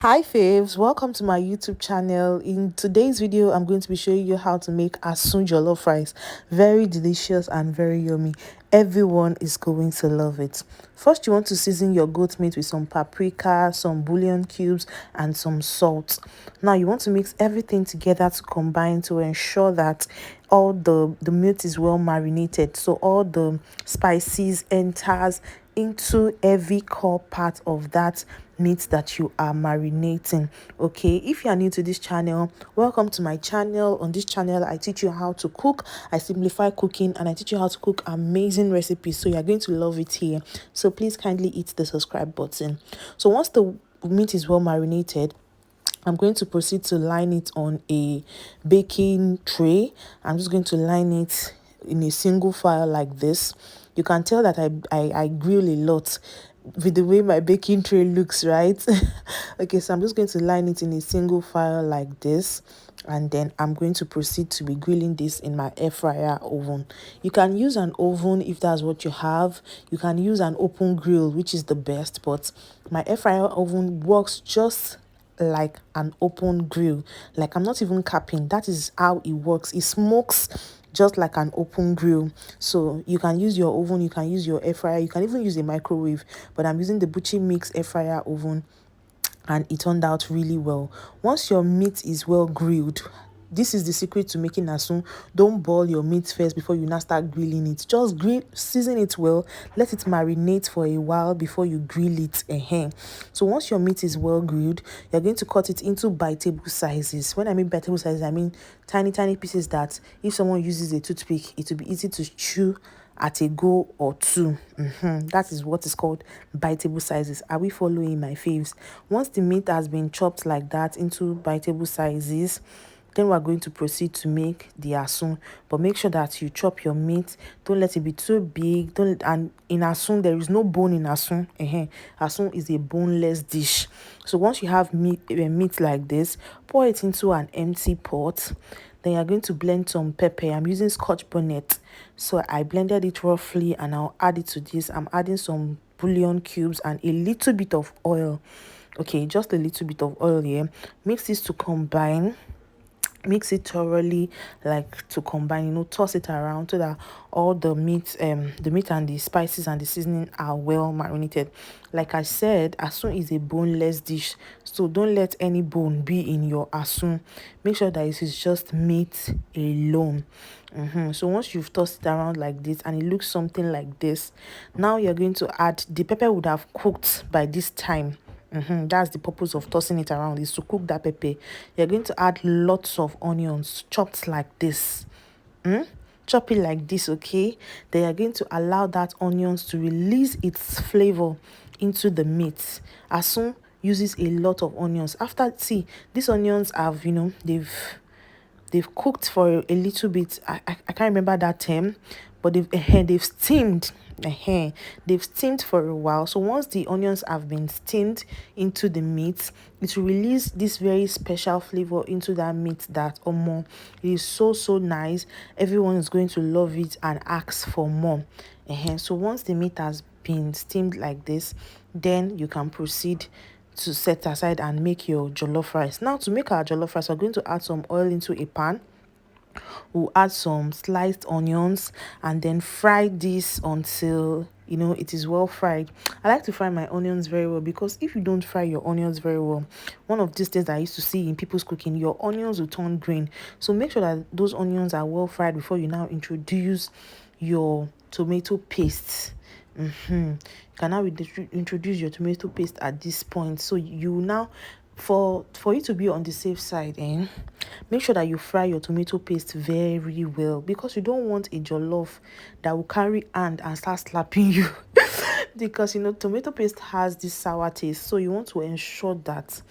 Hi faves, welcome to my YouTube channel. In today's video, I'm going to be showing you how to make ASUN jollof rice. Very delicious and very yummy. Everyone is going to love it. First, you want to season your goat meat with some paprika, some bouillon cubes, and some salt. Now, you want to mix everything together to combine to ensure that all the meat is well marinated. So all the spices enters into every core part of that meat that you are marinating. Okay, if you are new to this channel, welcome to my channel. On this channel, I teach you how to cook, I simplify cooking, and I teach you how to cook amazing recipes. So you're going to love it here. So please kindly hit the subscribe button. So once the meat is well marinated, I'm going to proceed to line it on a baking tray. I'm just going to line it in a single file like this. You can tell that I grill a lot with the way my baking tray looks, right? Okay, so I'm just going to line it in a single file like this, and then I'm going to proceed to be grilling this in my air fryer oven. You can use an oven if that's what you have. You can use an open grill, which is the best, but my air fryer oven works just like an open grill. Like, I'm not even capping, that is how it works. It smokes just like an open grill. So you can use your oven, you can use your air fryer, you can even use a microwave, but I'm using the Bucci Mix air fryer oven, and it turned out really well. Once your meat is well grilled, this is the secret to making asun. Don't boil your meat first before you now start grilling it. Just grill, season it well, let it marinate for a while before you grill it. So once your meat is well grilled, you're going to cut it into biteable sizes. When I mean biteable sizes, I mean tiny pieces that if someone uses a toothpick, it will be easy to chew at a go or two. That is what is called biteable sizes. Are we following my faves? Once the meat has been chopped like that into biteable sizes, then we're going to proceed to make the asun. But make sure that you chop your meat. Don't let it be too big. Don't. And in asun, there is no bone in asun. Asun is a boneless dish. So once you have meat like this, pour it into an empty pot. Then you're going to blend some pepper. I'm using scotch bonnet, so I blended it roughly, and I'll add it to this. I'm adding some bouillon cubes and a little bit of oil. Okay, just a little bit of oil here. Mix this to combine, mix it thoroughly, like to combine, toss it around so that all the meat and the spices and the seasoning are well marinated. Like I said, asun is a boneless dish, so don't let any bone be in your asun. Make sure that it is just meat alone. So once you've tossed it around like this and it looks something like this, now you're going to add the pepper. Would have cooked by this time. That's the purpose of tossing it around, is to cook that pepper. You're going to add lots of onions chopped like this. Chop it like this, okay? Then you're going to allow that onions to release its flavor into the meat. Asun uses a lot of onions. After, see, these onions have, they've cooked for a little bit. I can't remember that term, but they've steamed. They've steamed for a while. So once the onions have been steamed into the meat, it will release this very special flavor into that meat that more. It is so nice. Everyone is going to love it and ask for more. So once the meat has been steamed like this, then you can proceed to set aside and make your jollof rice. Now, to make our jollof rice, we're going to add some oil into a pan. We'll add some sliced onions and then fry this until it is well fried. I like to fry my onions very well, because if you don't fry your onions very well, one of these things that I used to see in people's cooking, your onions will turn green. So make sure that those onions are well fried before you now introduce your tomato paste. You can now introduce your tomato paste at this point. So you now, for you to be on the safe side, make sure that you fry your tomato paste very well, because you don't want a jollof that will carry hand and start slapping you. Because tomato paste has this sour taste, so you want to ensure that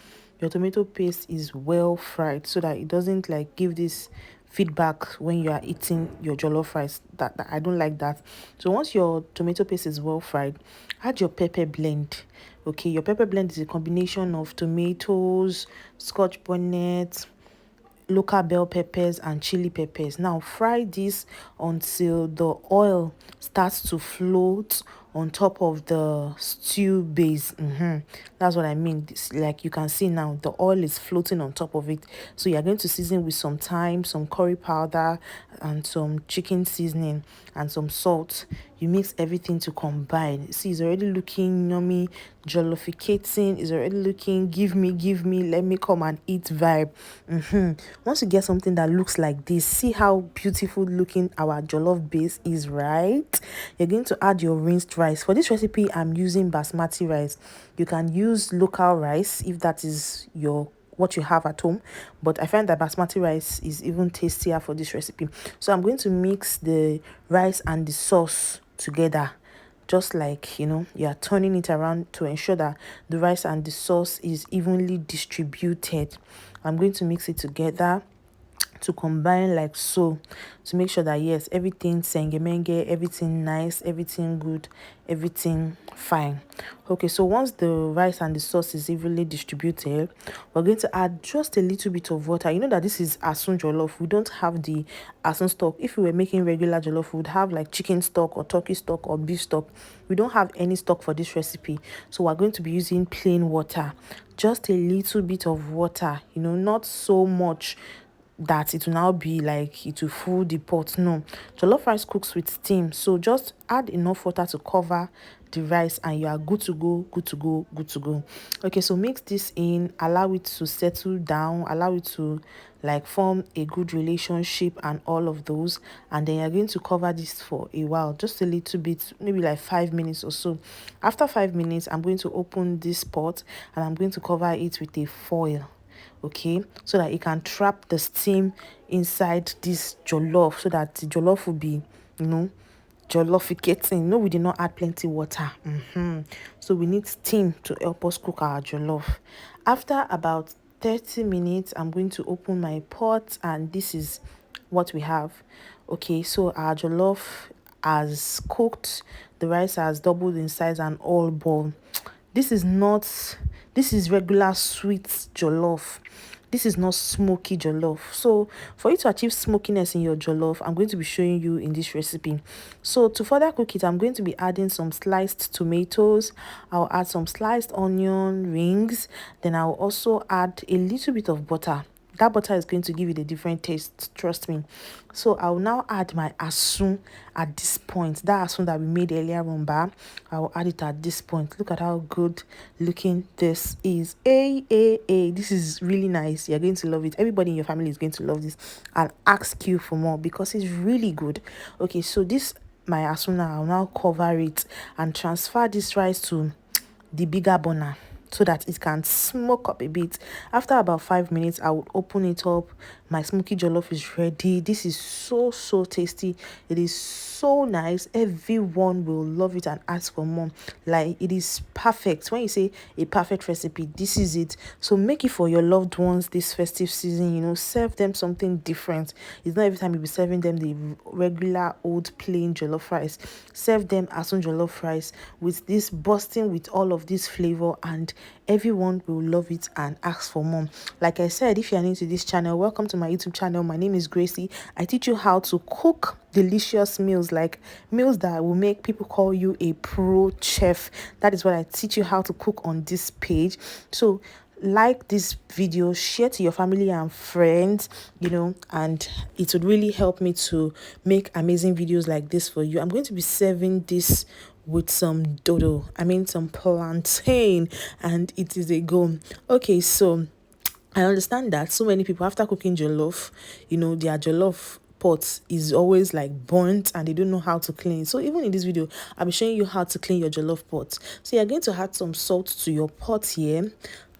your tomato paste is well fried so that it doesn't like give this feedback when you are eating your jollof rice. That I don't like that. So once your tomato paste is well fried, add your pepper blend. Okay, your pepper blend is a combination of tomatoes, scotch bonnet, local bell peppers, and chili peppers. Now fry this until the oil starts to float on top of the stew base. That's what I mean. Like you can see now, the oil is floating on top of it. So you're going to season with some thyme, some curry powder, and some chicken seasoning and some salt. You mix everything to combine. See, it's already looking yummy, jollificating. It's already looking give me, let me come and eat vibe. Once you get something that looks like this, see how beautiful looking our jollof base is, right? You're going to add your rinsed rice. For this recipe, I'm using basmati rice. You can use local rice if that is what you have at home, but I find that basmati rice is even tastier for this recipe. So I'm going to mix the rice and the sauce together, just like you are turning it around to ensure that the rice and the sauce is evenly distributed. I'm going to mix it together to combine like so, to make sure that yes, everything sengemenge, everything nice, everything good, everything fine. Okay, so once the rice and the sauce is evenly distributed, we're going to add just a little bit of water. You know that this is Assum jollof. We don't have the Assum stock. If we were making regular jollof, we would have like chicken stock or turkey stock or beef stock. We don't have any stock for this recipe, so we're going to be using plain water, just a little bit of water, not so much that it will now be like it will fill the pot. No, jollof rice cooks with steam, so just add enough water to cover the rice and you are good to go, good to go, good to go. Okay, so mix this in, allow it to settle down, allow it to like form a good relationship and all of those, and then you're going to cover this for a while, just a little bit, maybe like 5 minutes or so. After 5 minutes, I'm going to open this pot and I'm going to cover it with a foil, okay, so that it can trap the steam inside this jollof, so that the jollof will be jollificating. No, we did not add plenty water. So we need steam to help us cook our jollof. After about 30 minutes, I'm going to open my pot and this is what we have. Okay, so our jollof has cooked, the rice has doubled in size and all boiled. This is regular sweet jollof. This is not smoky jollof. So for you to achieve smokiness in your jollof, I'm going to be showing you in this recipe. So to further cook it, I'm going to be adding some sliced tomatoes. I'll add some sliced onion rings. Then I'll also add a little bit of butter. That butter is going to give it a different taste, trust me. So I'll now add my Assum at this point. That Assum that we made earlier on bar, I'll add it at this point. Look at how good looking this is. This is really nice. You're going to love it. Everybody in your family is going to love this. I'll ask you for more because it's really good. Okay, so this my Assum now, I'll now cover it and transfer this rice to the bigger burner so that it can smoke up a bit. After about 5 minutes, I will open it up. My smoky jollof is ready. This is so tasty. It is so nice. Everyone will love it and ask for more. Like, it is perfect. When you say a perfect recipe, this is it. So make it for your loved ones this festive season. Serve them something different. It's not every time you'll be serving them the regular old plain jollof rice. Serve them Assum jollof rice with this busting with all of this flavor, and everyone will love it and ask for more. Like I said, if you're new to this channel, welcome to my YouTube channel. My name is Gracie. I teach you how to cook delicious meals, like meals that will make people call you a pro chef. That is what I teach you how to cook on this page. So like this video, share to your family and friends, and it would really help me to make amazing videos like this for you. I'm going to be serving this with some some plantain, and it is a go. Okay, so I understand that so many people, after cooking jollof, their jollof pot is always like burnt and they don't know how to clean. So even in this video, I'll be showing you how to clean your jollof pot. So you're going to add some salt to your pot here.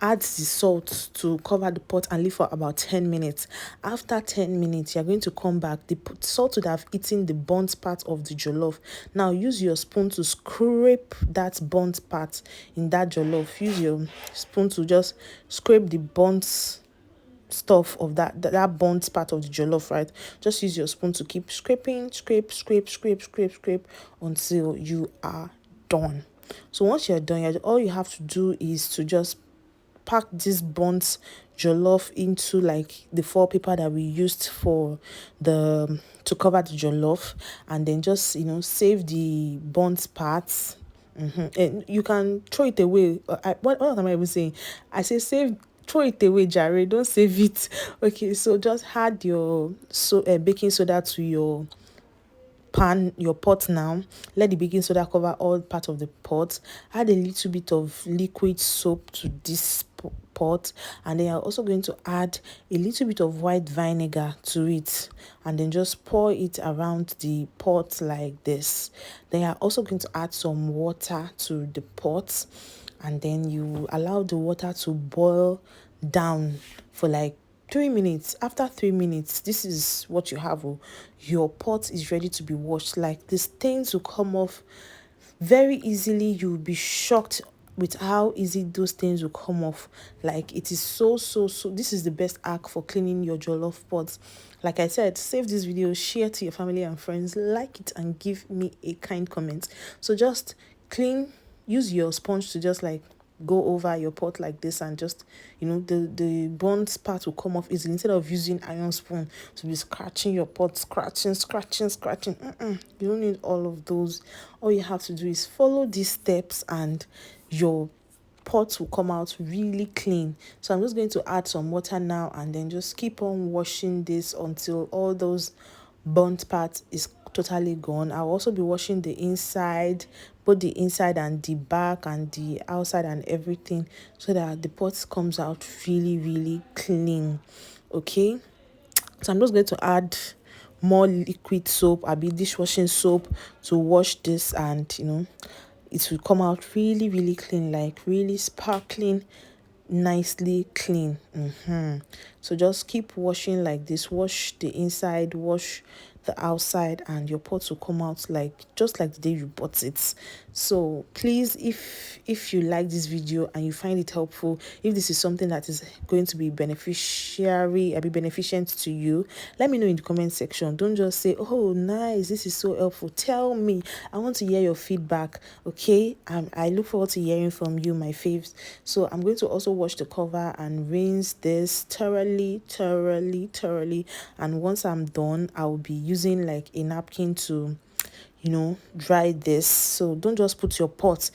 Add the salt to cover the pot and leave for about 10 minutes. After 10 minutes, you're going to come back. The salt would have eaten the burnt part of the jollof. Now use your spoon to scrape that burnt part in that jollof. Use your spoon to just scrape the burnt stuff of that burnt part of the jollof, right? Just use your spoon to keep scraping, scrape until you are done. So once you're done, all you have to do is to just pack this burnt jollof into like the foil paper that we used for to cover the jollof, and then just save the burnt parts And you can throw it away. What am I even saying? I say save, throw it away, Jared. Don't save it. Okay, so just add your baking soda to your your pot now. Let the baking soda cover all part of the pot. Add a little bit of liquid soap to this pot, and then you're also going to add a little bit of white vinegar to it, and then just pour it around the pot like this. Then you're also going to add some water to the pot, and then you allow the water to boil down for like 3 minutes. After 3 minutes, this is what you have. Your pot is ready to be washed. Like the stains will come off very easily. You'll be shocked with how easy those things will come off. Like it is so this is the best hack for cleaning your jollof pots. Like I said, save this video, share to your family and friends, like it, and give me a kind comment. So just clean, use your sponge to just like go over your pot like this, and just, the burnt part will come off easily, instead of using iron spoon to be scratching your pot, scratching. You don't need all of those. All you have to do is follow these steps, and your pot will come out really clean. So I'm just going to add some water now, and then just keep on washing this until all those burnt part is totally gone. I'll also be washing the inside, both the inside and the back and the outside and everything, so that the pot comes out really clean. Okay, so I'm just going to add more liquid soap, I be dishwashing soap, to wash this, and it will come out really clean, like really sparkling, nicely clean. So just keep washing like this. Wash the inside, wash the outside, and your pot will come out like just like the day you bought it. So please, if you like this video and you find it helpful, if this is something that is going to be beneficent to you, let me know in the comment section. Don't just say, oh nice, this is so helpful. Tell me. I want to hear your feedback. Okay, I look forward to hearing from you, my faves. So I'm going to also wash the cover and rinse this thoroughly, and once I'm done, I'll be using like a napkin to dry this. So don't just put your pot,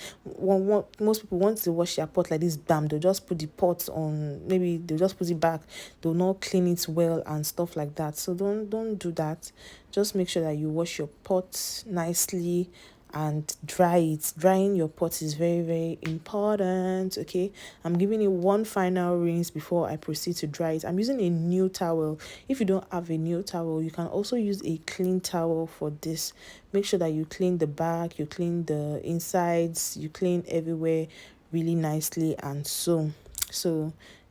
most people, once they wash their pot like this, bam, they'll just put the pot on, maybe they'll just put it back, they'll not clean it well and stuff like that. So don't do that. Just make sure that you wash your pot nicely and dry it. Drying your pot is very important. Okay, I'm giving it one final rinse before I proceed to dry it. I'm using a new towel. If you don't have a new towel, you can also use a clean towel for this. Make sure that you clean the back, you clean the insides, you clean everywhere really nicely, and so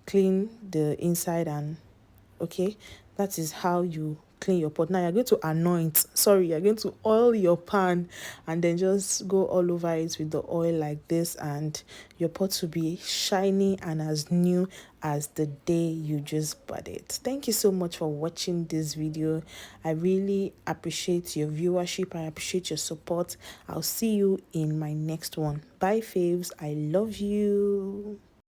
clean the inside. And okay, that is how you clean your pot. Now you're going to you're going to oil your pan, and then just go all over it with the oil like this, and your pot will be shiny and as new as the day you just bought it. Thank you so much for watching this video. I really appreciate your viewership. I appreciate your support. I'll see you in my next one. Bye faves, I love you.